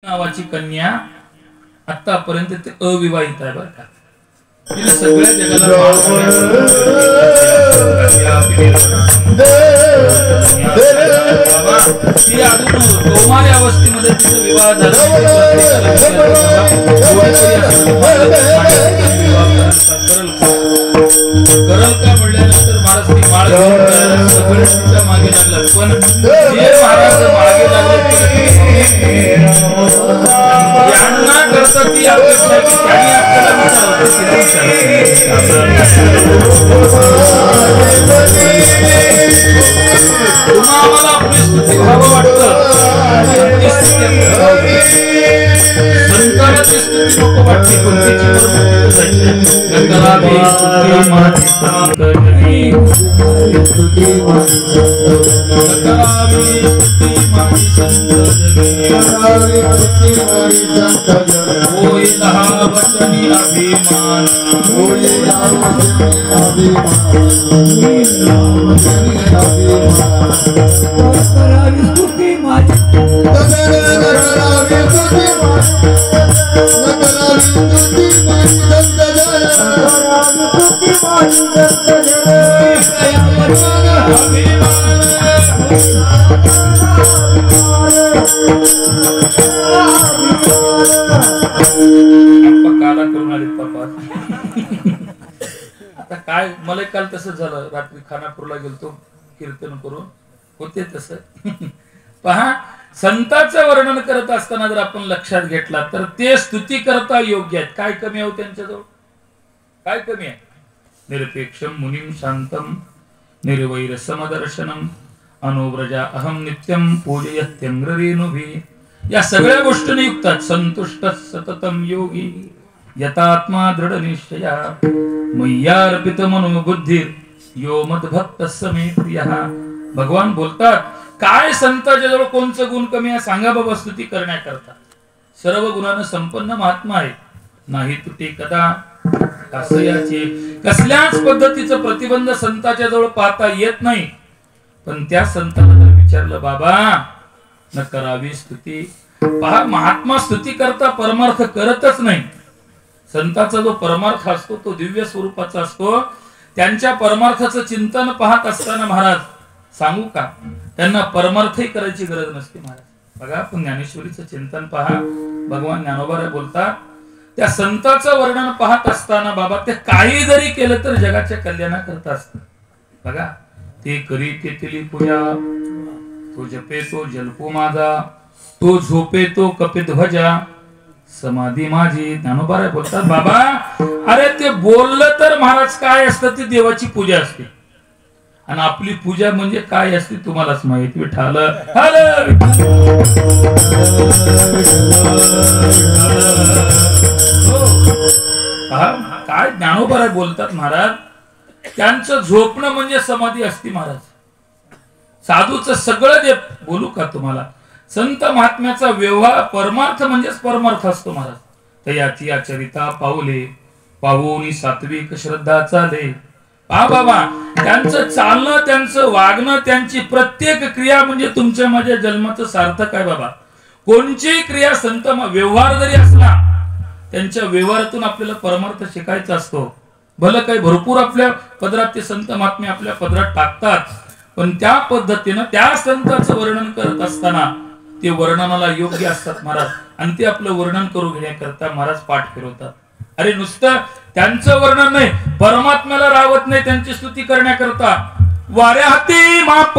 नावाची कन्या आतापर्यंत ते अविवाहित आहे बरं का. तिने सगळ्या जगाला ती अजून कौमार्य अवस्थेमध्ये तिचा विवाह झाला. करल का म्हणल्यानंतर महाराज ती माळ सगळं तिच्या मागे लागलं. पण जे महाराज मागे लागले यांना करता ती अपेक्षा की त्यांनी आपल्याला पुन्हा आम्हाला आपली स्तुती व्हावं वाटतं. संतांना ती स्तुती नको वाटते. कोणतीची आता काय मला काल तसं झालं. रात्री खानापूरला गेलतो कीर्तन करून होते तसं. पहा, संतांचं वर्णन करत असताना जर आपण लक्षात घेतला तर ते स्तुती करता योग्य आहेत. काय कमी आहे त्यांच्याजवळ? काय कमी आहे? निरपेक्षम मुनिम शांतम निर्वैर समदर्शनम अनुव्रजा अहम नित्यम पूजयत्यंग्रेणुभी. या सगळ्या गोष्टींनी युक्तात. संतुष्ट सततम योगी यतात्मा दृढ निश्चया मय्यार्पित मनोबुद्धिर यो मद्भक्त समे प्रियः. भगवान बोलतात, काय संतांच्या जवळ कोणचं गुण कमी आहे सांगा बाबा स्तुती करण्याकरता. सर्व गुणांना संपन्न महात्मा आहे. नाही तुटे कदा कासयाचे. कसल्याच पद्धतीचं प्रतिबंध संतांच्या जवळ पाहता येत नाही. पण त्या संतांना जर विचारलं बाबा न करावी स्तुती. पहा, महात्मा स्तुती करता परमार्थ करतच नाही. संतांचा जो परमार्थ असतो तो दिव्य स्वरूपाचा असतो. त्यांच्या परमार्थाचं चिंतन पाहत असताना महाराज सांगू का, त्यांना परमार्थही करायची गरज नसते महाराज. बघा, आपण ज्ञानेश्वरीचं चिंतन पहा. भगवान ज्ञानोबा बोलतात, त्या संतांचं वर्णन पाहत असताना बाबा ते काही जरी केलं तर जगाच्या कल्याणाकरता असतं. बघा, ते करी तेथली पूजा, तो जपे तो जलपो माझा, तो झोपे तो कपिध्वजा समाधी माझी. ज्ञानोबा बोलतात बाबा, अरे ते बोललं तर महाराज काय असतं ती देवाची पूजा असते. आणि आपली पूजा म्हणजे काय असते तुम्हालाच माहित. विठाल काय ज्ञानोबा बोलतात महाराज, त्यांचं झोपणं म्हणजे समाधी असते महाराज. साधूचं सगळं जे बोलू का तुम्हाला, संत महात्म्याचा व्यवहार परमार्थ म्हणजेच परमार्थ असतो महाराज. तयाची आचरिता पाऊले पाहूनी सात्विक श्रद्धा चाले. पहा बाबा, त्यांचं चालणं, त्यांचं वागणं, त्यांची प्रत्येक क्रिया म्हणजे तुमच्या माझ्या जन्माचं सार्थक आहे बाबा. कोणची क्रिया संत व्यवहार जरी असला त्यांच्या व्यवहारातून आपल्याला परमार्थ शिकायचा असतो. भलं काही भरपूर आपल्या पदरात ते संत महात्मे आपल्या पदरात टाकतात, पण त्या पद्धतीनं त्या संतांचं वर्णन करत असताना ते वर्णनाला योग्य असतात महाराज. आणि ते आपलं वर्णन करून घेण्याकरता महाराज पाठ फिरवतात. अरे नुसतं त्यांचं वर्णन नाही, परमात्म्याला राहत नाही त्यांची स्तुती करण्याकरता. वाऱ्या हाती माप